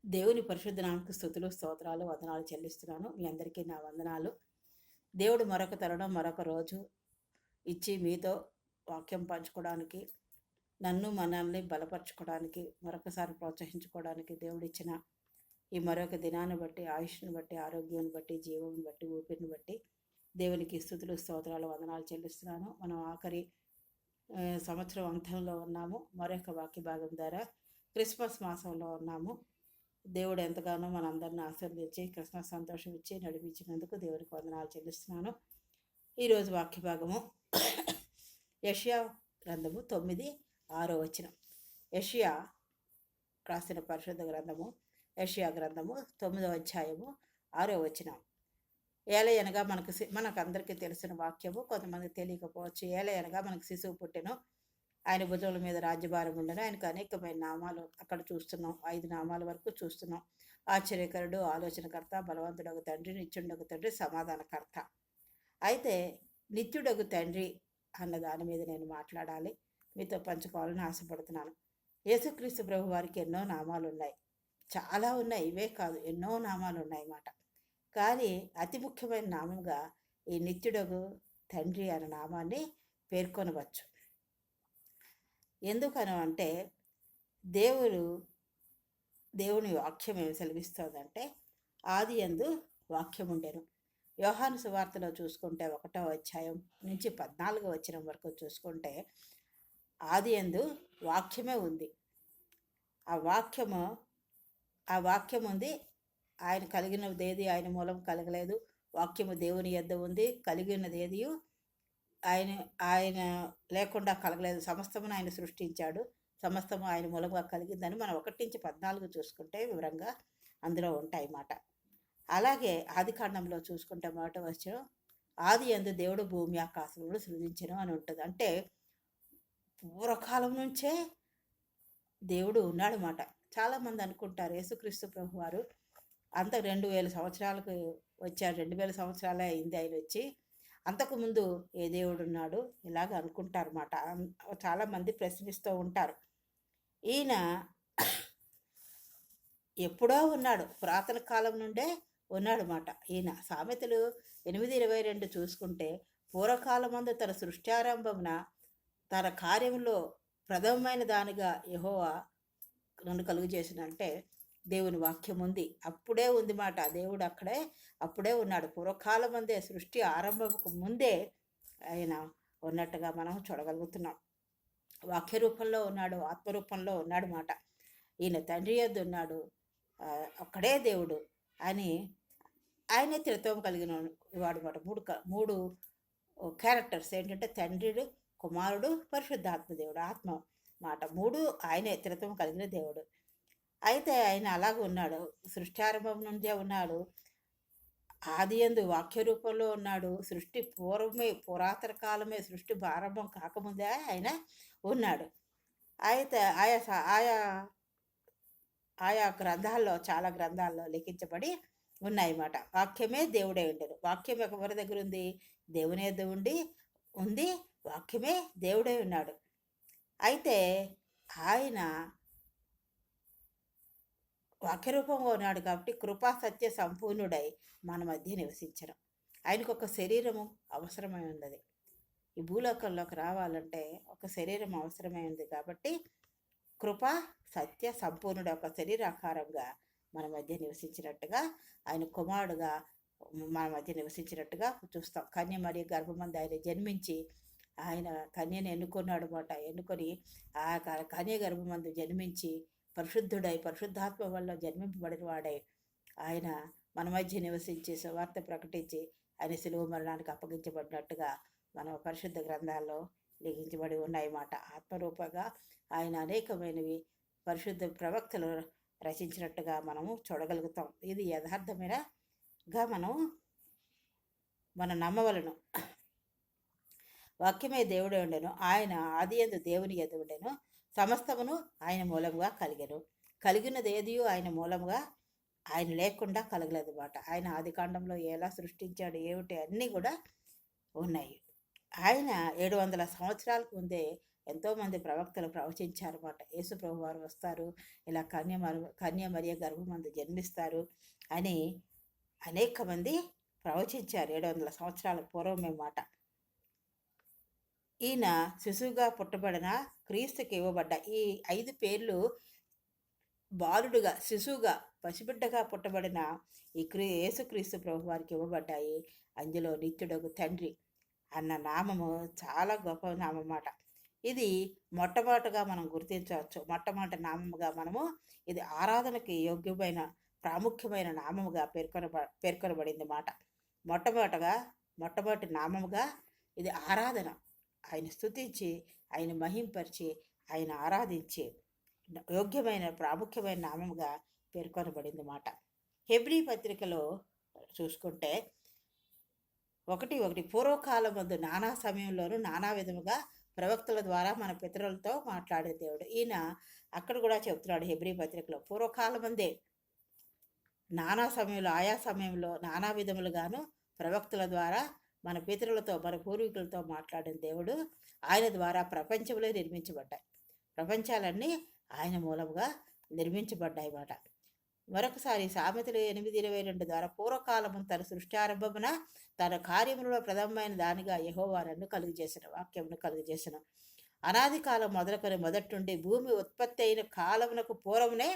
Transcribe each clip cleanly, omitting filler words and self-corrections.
దేవుని పరిశుద్ధ నామకు స్తుతులు, స్తోత్రాలు, వందనాలు చెల్లిస్తున్నాను. మీ అందరికీ నా వందనాలు. దేవుడు మరొక తరుణం, మరొక రోజు ఇచ్చి మీతో వాక్యం పంచుకోవడానికి, నన్ను మనల్ని బలపరచుకోవడానికి, మరొకసారి ప్రోత్సహించుకోవడానికి దేవుడిచ్చిన ఈ మరొక దినాన్ని బట్టి, ఆయుష్ను బట్టి, ఆరోగ్యాన్ని బట్టి, జీవం బట్టి, ఊపిరిని బట్టి దేవునికి స్తుతులు, స్తోత్రాలు, వందనాలు చెల్లిస్తున్నాను. మనం ఆఖరి సంవత్సరం అంతంలో ఉన్నాము. మరొక వాక్య భాగం ద్వారా క్రిస్మస్ మాసంలో ఉన్నాము. దేవుడు ఎంతగానో మనందరిని ఆశీర్వదించి క్రిస్మస్ సంతోషం ఇచ్చి నడిపించినందుకు దేవునికి వందనాలు చెల్లిస్తున్నాను. ఈరోజు వాక్య భాగము యెషయా గ్రంథము 9:6 వచనం. యెషయా రాసిన పరిశుద్ధ గ్రంథము యెషయా గ్రంథము 9వ అధ్యాయము 6వ వచనం. ఏలయనగా మనకు అందరికీ తెలిసిన వాక్యము, కొంతమందికి తెలియకపోవచ్చు. ఏలయనగా మనకు శిశువు పుట్టెను, ఆయన భుజముల మీద రాజ్యభారం ఉండను. ఆయనకు అనేకమైన నామాలు అక్కడ చూస్తున్నాం. 5 నామాల వరకు చూస్తున్నాం. ఆశ్చర్యకరుడు, ఆలోచనకర్త, బలవంతుడగు తండ్రి, నిత్యుడగు తండ్రి, సమాధానకర్త. అయితే నిత్యుడగు తండ్రి అన్న దాని మీద నేను మాట్లాడాలి, మీతో పంచుకోవాలని ఆశపడుతున్నాను. యేసుక్రీస్తు ప్రభు వారికి ఎన్నో నామాలు ఉన్నాయి, చాలా ఉన్నాయి. ఇవే కాదు, ఎన్నో నామాలు ఉన్నాయి అన్నమాట. కానీ అతి ముఖ్యమైన నామంగా ఈ నిత్యుడగు తండ్రి అనే నామాన్ని పేర్కొనవచ్చు. ఎందుకని అంటే దేవుని వాక్యం ఏమి సెలవిస్తుందంటే, ఆది యందు వాక్యం ఉండెను. యోహాను సువార్తలో చూసుకుంటే 1వ అధ్యాయం నుంచి 14వ వచనం వరకు చూసుకుంటే, ఆది యందు వాక్యమే ఉంది. ఆ వాక్యం ఉంది. ఆయన కలిగినదేది ఆయన మూలం కలగలేదు. వాక్యము దేవుని యొద్ద ఉంది. కలిగినదేది ఆయన లేకుండా కలగలేదు. సమస్తమును ఆయన సృష్టించాడు. సమస్తము ఆయన మూలంగా కలిగిందని మనం 1-14 చూసుకుంటే వివరంగా అందులో ఉంటాయి మాట. అలాగే ఆది కాండంలో చూసుకుంటే 1వ వచనం, ఆది యందు దేవుడు భూమి ఆకాశములను సృజించెను అని ఉంటుంది. అంటే పూర్వకాలం నుంచే దేవుడు ఉన్నాడు మాట. చాలామంది అనుకుంటారు యేసుక్రీస్తు ప్రభు వారు అంత 2000 సంవత్సరాలకు వచ్చాడు, 2000 సంవత్సరాలే అయింది ఆయన వచ్చి, అంతకుముందు ఏ దేవుడు ఉన్నాడు ఇలాగ అనుకుంటారు అన్నమాట. చాలామంది ప్రశ్నిస్తూ ఉంటారు. ఈయన ఎప్పుడో ఉన్నాడు, పురాతన కాలం నుండే ఉన్నాడు అన్నమాట. ఈయన సామెతలు 8:22 చూసుకుంటే, పూర్వకాలమందు తన సృష్టారంభమున తన కార్యంలో ప్రథమమైన దానిగా యెహోవా నన్ను కలుగు చేసినంటే దేవుని వాక్యం ఉంది. అప్పుడే ఉంది మాట. దేవుడు అప్పుడే ఉన్నాడు. పూర్వకాలం అందే, సృష్టి ఆరంభకు ముందే ఆయన ఉన్నట్టుగా మనం చూడగలుగుతున్నాం. వాక్య రూపంలో ఉన్నాడు, ఆత్మరూపంలో ఉన్నాడు మాట. ఈయన తండ్రి యొద్ద ఉన్నాడు, ఒక్కడే దేవుడు అని ఆయనే త్రిత్వం కలిగిన వాడు మాట. మూడు క్యారెక్టర్స్ ఏంటంటే తండ్రి, కుమారుడు, పరిశుద్ధాత్మ దేవుడు, ఆత్మ మాట. 3 ఆయనే త్రిత్వం కలిగిన దేవుడు. అయితే ఆయన అలాగ ఉన్నాడు, సృష్టారంభం నుండే ఉన్నాడు, ఆది యందు వాక్య రూపంలో ఉన్నాడు. సృష్టి పురాతన కాలమే, సృష్టి ప్రారంభం కాకముందే ఆయన ఉన్నాడు. అయితే ఆయా గ్రంథాల్లో, చాలా గ్రంథాల్లో లిఖించబడి ఉన్నాయన్నమాట. వాక్యమే దేవుడే ఉండడు. వాక్యం ఎవరి దగ్గర ఉంది? దేవుని యొద్ద ఉంది. వాక్యమే దేవుడే ఉన్నాడు. అయితే ఆయన వాక్యరూపంగా ఉన్నాడు కాబట్టి కృపా సత్య సంపూర్ణుడై మన మధ్య నివసించడం. ఆయనకు ఒక శరీరము అవసరమై ఉన్నది. ఈ భూలోకంలోకి రావాలంటే ఒక శరీరం అవసరమై ఉంది కాబట్టి కృపా సత్య సంపూర్ణుడు ఒక శరీరాకారంగా మన మధ్య నివసించినట్టుగా, ఆయన కుమారుడుగా మన మధ్య నివసించినట్టుగా చూస్తాం. కన్య మరియు గర్భమంది ఆయన జన్మించి, ఆయన కన్యను ఎన్నుకున్నాడు మాట. ఎన్నుకొని ఆ కన్య గర్భమందు జన్మించి పరిశుద్ధుడై, పరిశుద్ధాత్మ వల్ల జన్మింపబడిన వాడై ఆయన మన మధ్య నివసించి సువార్త ప్రకటించి ఆయన శిలువ మరణానికి అప్పగించబడినట్టుగా మన పరిశుద్ధ గ్రంథాల్లో లిఖించబడి ఉన్నాయన్నమాట. ఆత్మరూపంగా ఆయన అనేకమైనవి పరిశుద్ధ ప్రవక్తలు రచించినట్టుగా మనము చూడగలుగుతాం. ఇది యథార్థమైనగా మనం నమ్మవలను. వాక్యమే దేవుడే ఉండెను, ఆయన ఆది యందు దేవుని యొద్ద ఉండెను, సమస్తమును ఆయన మూలంగా కలిగినది ఏది ఆయన మూలంగా, ఆయన లేకుండా కలగలేదు మాట. ఆయన ఆది కాండంలో ఎలా సృష్టించాడు ఏమిటి అన్నీ కూడా ఉన్నాయి. ఆయన 700 సంవత్సరాలకు ముందే ఎంతోమంది ప్రవక్తలు ప్రవచించారన్నమాట. యేసు ప్రభు వారు వస్తారు, ఇలా కన్య మరియ గర్భమందు జన్మిస్తారు అని అనేక మంది ప్రవచించారు. 700 సంవత్సరాల పూర్వమే మాట. ఈయన శిశువుగా పుట్టబడిన క్రీస్తుకి ఇవ్వబడ్డ ఈ 5 పేర్లు బాలుడుగా, శిశువుగా, పసిబిడ్డగా పుట్టబడిన ఈ యేసుక్రీస్తు ప్రభు వారికి ఇవ్వబడ్డాయి. అందులో నిత్యుడగు తండ్రి అన్న నామము చాలా గొప్ప నామమాట. ఇది మొట్టమొదటగా మనం గుర్తించవచ్చు. మొట్టమొదటి నామముగా మనము ఇది ఆరాధనకి యోగ్యమైన ప్రాముఖ్యమైన నామముగా పేర్కొనబడింది మాట. మొట్టమొదటి నామముగా ఇది ఆరాధన. ఆయన స్తుతించి, ఆయన మహింపరిచి, ఆయన ఆరాధించి యోగ్యమైన ప్రాముఖ్యమైన నామముగా పేర్కొనబడింది మాట. హెబ్రీ పత్రికలో చూసుకుంటే 1:1 పూర్వకాలం ముందు నానా సమయంలోనూ నానా విధముగా ప్రవక్తల ద్వారా మన పితరులతో మాట్లాడే దేవుడు. ఈయన అక్కడ కూడా చెప్తున్నాడు హెబ్రీ పత్రికలో, పూర్వకాలం ముందే నానా సమయంలో, ఆయా సమయంలో నానా విధములుగాను ప్రవక్తల ద్వారా మన పితరులతో, మన పూర్వీకులతో మాట్లాడిన దేవుడు. ఆయన ద్వారా ప్రపంచంలో నిర్మించబడ్డాయి. ప్రపంచాలన్నీ ఆయన మూలముగా నిర్మించబడ్డాయి మాట. మరొకసారి సామెతలు 8:22 ద్వారా పూర్వకాలము తన సృష్టి ఆరంభమున తన కార్యములలో ప్రథమమైన దానిగా యెహోవా నన్ను కలుగజేసిన వాక్యమును కలుగజేసిన. అనాది కాలం మొదలుకొని మొదటి నుండి భూమి ఉత్పత్తి అయిన కాలమునకు పూర్వమునే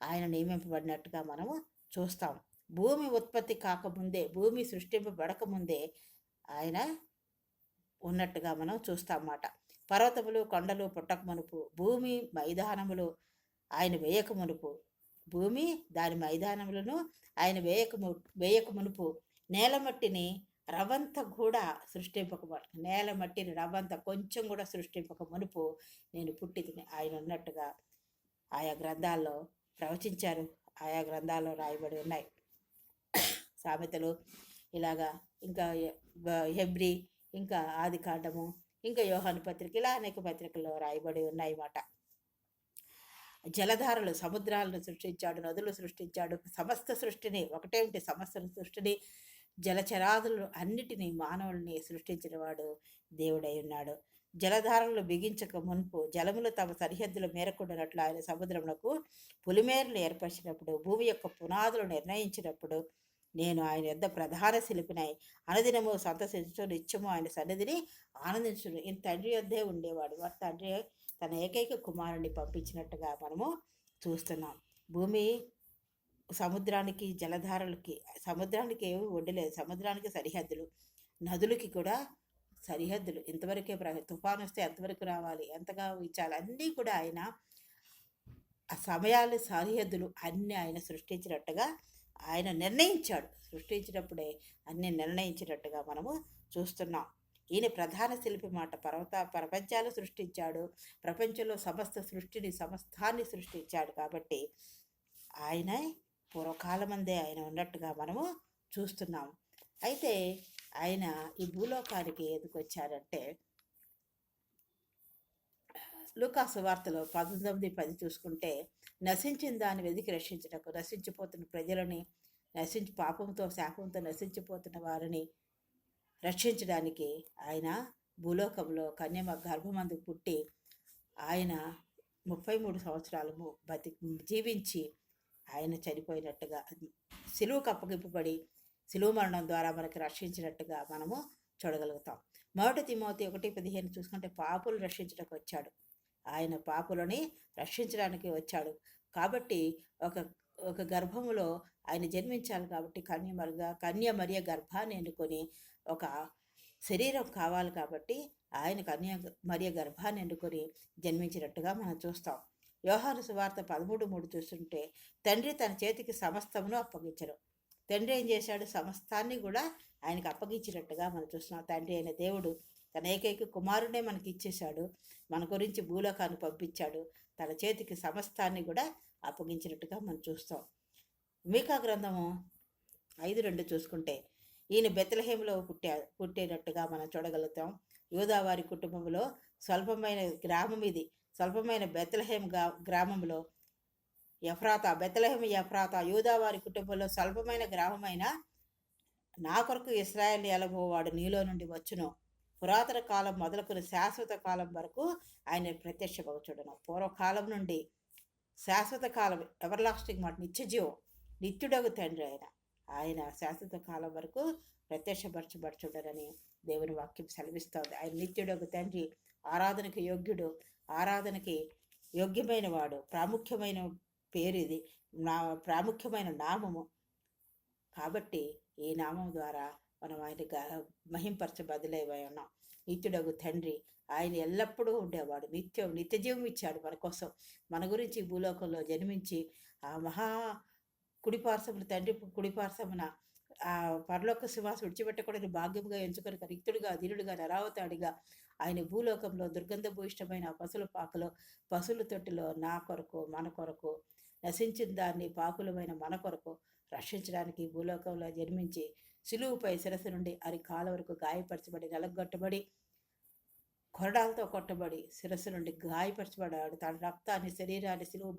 ఆయన నియమింపబడినట్టుగా మనము చూస్తాం. భూమి ఉత్పత్తి కాకముందే, భూమి సృష్టింపబడకముందే ఆయన ఉన్నట్టుగా మనం చూస్తామన్నమాట. పర్వతములు కొండలు పుట్టక మునుపు, భూమి మైదానములు ఆయన వేయక మునుపు, భూమి దాని మైదానములను ఆయన వేయక మునుపు నేలమట్టిని రవంత కూడా నేలమట్టిని రవంత కొంచెం కూడా సృష్టింపక మునుపు నేను పుట్టితిని ఆయన ఉన్నట్టుగా ఆయా గ్రంథాల్లో ప్రవచించారు. ఆయా గ్రంథాల్లో రాయబడి ఉన్నాయి. సామెతలు ఇలాగా, ఇంకా హెబ్రీ, ఇంకా ఆది కాండము, ఇంకా యోహాను పత్రిక, ఇలా అనేక పత్రికల్లో రాయబడి ఉన్నాయి మాట. జలధారలు, సముద్రాలను సృష్టించాడు, నదులు సృష్టించాడు, సమస్త సృష్టిని, ఒకటేమిటి సమస్త సృష్టిని, జలచరాదులు అన్నిటినీ, మానవుల్ని సృష్టించిన వాడు దేవుడై ఉన్నాడు. జలధారలు బిగించక మునుపు జలములు తమ సరిహద్దులు మేరకుండానట్లు ఆయన సముద్రమునకు పులిమేరలు ఏర్పరిచినప్పుడు, భూమి యొక్క పునాదులు నిర్ణయించినప్పుడు నేను ఆయన యొద్ద ప్రధాన శిల్పినై అనుదినము సంతసించు, నిత్యము ఆయన సన్నిధిని ఆనందించును. ఈయన తండ్రి యొద్దే ఉండేవాడు. వాడు తండ్రి తన ఏకైక కుమారుని పంపించినట్టుగా మనము చూస్తున్నాం. భూమి సముద్రానికి, జలధారలకి, సముద్రానికి ఏమి ఒడ్డులేదు, సముద్రానికి సరిహద్దులు, నదులకి కూడా సరిహద్దులు. ఇంతవరకే తుఫాను వస్తే ఎంతవరకు రావాలి, ఎంతగా ఇచ్చాలి, అన్నీ కూడా ఆయన ఆ సమయాలు, సరిహద్దులు అన్నీ ఆయన సృష్టించినట్టుగా ఆయన నిర్ణయించాడు. సృష్టించినప్పుడే అన్నీ నిర్ణయించినట్టుగా మనము చూస్తున్నాం. ఈయన ప్రధాన శిల్పి మాట. ప్రపంచాలు సృష్టించాడు, ప్రపంచంలో సమస్తాన్ని సృష్టించాడు. కాబట్టి ఆయన పూర్వకాలమందే ఆయన ఉన్నట్టుగా మనము చూస్తున్నాం. అయితే ఆయన ఈ భూలోకానికి ఎందుకు వచ్చాడంటే, లూకా సువార్తలో 19:10 చూసుకుంటే, నశించిన దాన్ని వెతికి రక్షించటకు, నశించిపోతున్న ప్రజలని, పాపంతో శాపంతో నశించిపోతున్న వారిని రక్షించడానికి ఆయన భూలోకంలో కన్యమ గర్భమందు పుట్టి ఆయన 33 సంవత్సరాలు జీవించి ఆయన చనిపోయినట్టుగా, సిలువకు అప్పగింపబడి సిలువ మరణం ద్వారా మనకి రక్షించినట్టుగా మనము చూడగలుగుతాం. 1 తిమోతి 1:15 చూసుకుంటే, పాపులు రక్షించడానికి వచ్చాడు. ఆయన పాపులని రక్షించడానికి వచ్చాడు. కాబట్టి ఒక గర్భములో ఆయన జన్మించాలి. కాబట్టి కన్య మరియ గర్భాన్ని ఎన్నుకొని ఒక శరీరం కావాలి. కాబట్టి ఆయన కన్య మరియ గర్భాన్ని ఎన్నుకొని జన్మించినట్టుగా మనం చూస్తాం. యోహాను సువార్త 13:3 చూస్తుంటే, తండ్రి తన చేతికి సమస్తమును అప్పగించడం. తండ్రి ఏం చేశాడు? సమస్తాన్ని కూడా ఆయనకు అప్పగించినట్టుగా మనం చూస్తున్నాం. తండ్రి అయిన దేవుడు తన ఏకైక కుమారుడే మనకి ఇచ్చేశాడు. మన గురించి భూలోకాన్ని పంపించాడు. తన చేతికి సమస్తాన్ని కూడా అప్పగించినట్టుగా మనం చూస్తాం. మీకా గ్రంథము 5:2 చూసుకుంటే, ఈయన బెత్లెహేములో పుట్టేటట్టుగా మనం చూడగలుగుతాం. యూదావారి కుటుంబంలో స్వల్పమైన గ్రామం ఇది. స్వల్పమైన బెత్లెహేం గ్రామంలో బెత్లెహేం ఎఫ్రాతా యూదావారి కుటుంబంలో స్వల్పమైన గ్రామమైన నా కొరకు ఇశ్రాయేలు ఎలబోవాడు నీలో నుండి వచ్చును. పురాతన కాలం మొదలుకొని శాశ్వత కాలం వరకు ఆయన ప్రత్యక్షమగుచుండును. పూర్వకాలం నుండి శాశ్వత కాలం, ఎవర్ లాస్టింగ్ మాట, నిత్యజీవం, నిత్యుడగు తండ్రి ఆయన శాశ్వత కాలం వరకు ప్రత్యక్షపరచబడుచుండరని దేవుని వాక్యం సెలవిస్తోంది. ఆయన నిత్యుడగు తండ్రి, ఆరాధనకి యోగ్యుడు, ఆరాధనకి యోగ్యమైన వాడు. ప్రాముఖ్యమైన పేరు ఇది, ప్రాముఖ్యమైన నామము. కాబట్టి ఈ నామం ద్వారా మనం ఆయన మహింపరచబదులై ఉన్నాం. నిత్యుడగు తండ్రి, ఆయన ఎల్లప్పుడూ ఉండేవాడు. నిత్యజీవం ఇచ్చాడు మన కోసం, మన గురించి భూలోకంలో జన్మించి ఆ మహా కుడిపార్శ్వమున, తండ్రి కుడిపార్శ్వమున ఆ పరలోక సింహాసనం విడిచిపెట్టకూడని భాగ్యముగా ఎంచుకొని రిక్తుడిగా, ధీరుడిగా, నరావతాడిగా ఆయన భూలోకంలో దుర్గంధభూయిష్టమైన పశువుల పాకలో, పశువుల తొట్టిలో నా కొరకు, మన కొరకు, నశించిన దాన్ని పాకులమైన మన కొరకు రక్షించడానికి భూలోకంలో జన్మించి సిలువుపై శిరస్సు నుండి అరికాల వరకు గాయపరచబడి, నలగొట్టబడి, కొరడాలతో కొట్టబడి శిరస్సు నుండి గాయపరచబడ్డాడు. తన రక్తాన్ని, శరీరాన్ని సిలువ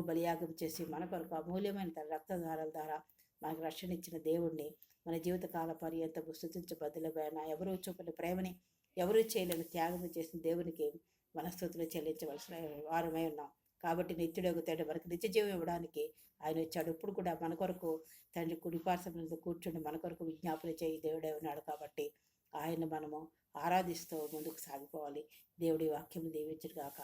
బలియాగం చేసి మన కొరకు అమూల్యమైన తన రక్తధారాల ద్వారా మనకు రక్షణ ఇచ్చిన దేవుణ్ణి మన జీవితకాల పర్యంతము స్తుతించబద్దులమైన, ఎవరూ చూపిన ప్రేమని, ఎవరూ చేయలేని త్యాగం చేసిన దేవునికి మనస్తుతులు చెల్లించవలసిన వారమై ఉన్నాం. కాబట్టి నిత్యుడగు తండ్రి మనకు నిత్యజీవం ఇవ్వడానికి ఆయన వచ్చాడు. ఇప్పుడు కూడా మన కొరకు తండ్రి కుడిపార్శ్వం మీద కూర్చుని మన కొరకు విజ్ఞాపన చేయి దేవుడే ఉన్నాడు. కాబట్టి ఆయన మనము ఆరాధిస్తూ ముందుకు సాగిపోవాలి. దేవుడి వాక్యం దీవించుగాక.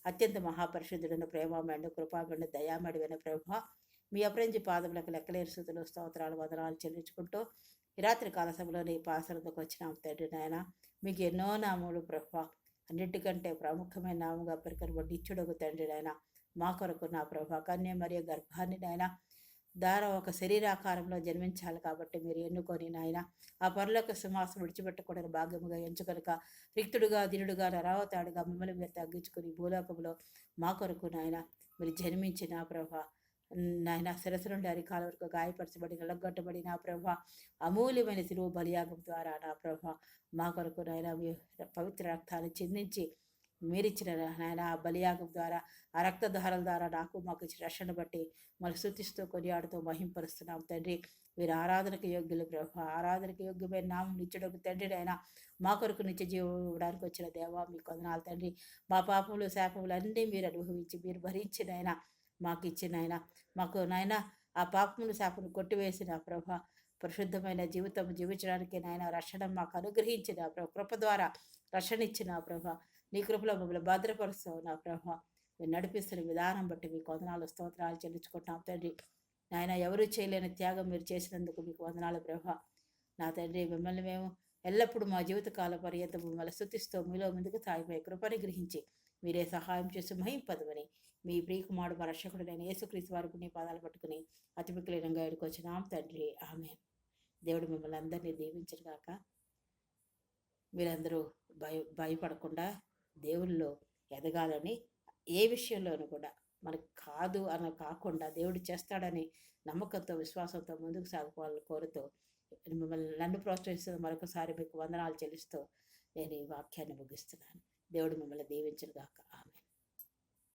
అత్యంత మహాపరిశుద్ధుడైన ప్రేమమైన, కృపామైన, దయామడివైన ప్రభ, మీ అపరంజి పాదములకు లెక్కలేని స్థుతులు, స్తోత్రాలు, వందనాలు చెల్లించుకుంటూ ఈ రాత్రి కాల సభలో ఈ పాసరతకు వచ్చినాం తండ్రి నాయన. మీకు ఎన్నో నామములు ప్రభ, అన్నిటికంటే ప్రాముఖ్యమైన నామంగా పరికరబడి నిత్యుడగు తండ్రి నాయన, మా కొరకు నా ప్రభ కన్య మరియు గర్భాన్ని నాయన ద్వారా ఒక శరీరాకారంలో జన్మించాలి. కాబట్టి మీరు ఎన్నుకొని నాయన ఆ పరలోక సింహాసనం విడిచిపెట్టకూడని భాగ్యముగా ఎంచుకొనక రిక్తుడుగా, దినుడుగా, నరావతాడుగా మిమ్మల్ని మీరు తగ్గించుకుని భూలోకంలో మా కొరకు నాయన మీరు జన్మించిన ప్రభ నాయన, శిరస్సు నుండి అరికాల వరకు గాయపరచబడి, నలగొట్టబడి నా ప్రభ అమూల్యమైన సిలువ బలియాగం ద్వారా నా ప్రభ మా కొరకు నాయన మీ పవిత్ర రక్తాన్ని చిందించి మీరిచ్చిన నాయన ఆ బలియాగం ద్వారా, ఆ రక్తధారల ద్వారా నాకు మాకు ఇచ్చిన రక్షణ బట్టి మళ్ళీ స్తుతిస్తూ కొనియాడుతూ మహింపరుస్తున్నాం తండ్రి. మీరు ఆరాధనకు యోగ్యులు ప్రభ, ఆరాధనకు యోగ్యమైన నామం నిత్యుడకు తండ్రి అయినా మా కొరకు నిత్య జీవం ఇవ్వడానికి వచ్చిన దేవా మీకు వందనాలు తండ్రి. మా పాపములు, శాపములు అన్నీ మీరు అనుభవించి, మీరు భరించిన ఆయన మాకు ఇచ్చిన ఆయన, మాకు నాయన ఆ పాపములు, శాపములు కొట్టివేసిన ప్రభ పరిశుద్ధమైన జీవితం జీవించడానికి నాయన రక్షణ మాకు అనుగ్రహించిన కృప ద్వారా రక్షణ ఇచ్చిన ప్రభ, నీ కృపలో మమ్మల్ని భద్రపరుస్తావు నా ప్రభ. మీరు నడిపిస్తున్న విధానం బట్టి మీకు వందనాలు, స్తోత్రాలు చెల్లించుకుంటున్నాం తండ్రి. నాయన ఎవరూ చేయలేని త్యాగం మీరు చేసినందుకు మీకు వందనాలు ప్రభ. నా తండ్రి, మిమ్మల్ని మేము ఎల్లప్పుడూ మా జీవితకాల పర్యంతం మిమ్మల్ని స్తుతిస్తూ మీలో ముందుకు సాగిపోయే కృపని గ్రహించి మీరే సహాయం చేసి మహింపదమని మీ ప్రియకుమారుడు మా రక్షకుడైన యేసుక్రీస్తు వారికి నీ పాదాలు పట్టుకుని అతి మిక్కిలినంగా ఎడుకొచ్చినాం తండ్రి. ఆమె దేవుడు మిమ్మల్ని అందరినీ దీవించగాక. మీరందరూ భయపడకుండా దేవుల్లో ఎదగాలని, ఏ విషయంలోనూ కూడా మనకు కాదు అని కాకుండా దేవుడు చేస్తాడని నమ్మకంతో, విశ్వాసంతో ముందుకు సాగిపోవాలని కోరుతూ మిమ్మల్ని నన్ను ప్రోత్సహిస్తూ మరొకసారి మీకు వందనాలు చెల్లిస్తూ నేను ఈ వాక్యాన్ని ముగిస్తున్నాను. దేవుడు మిమ్మల్ని దీవించుగాక.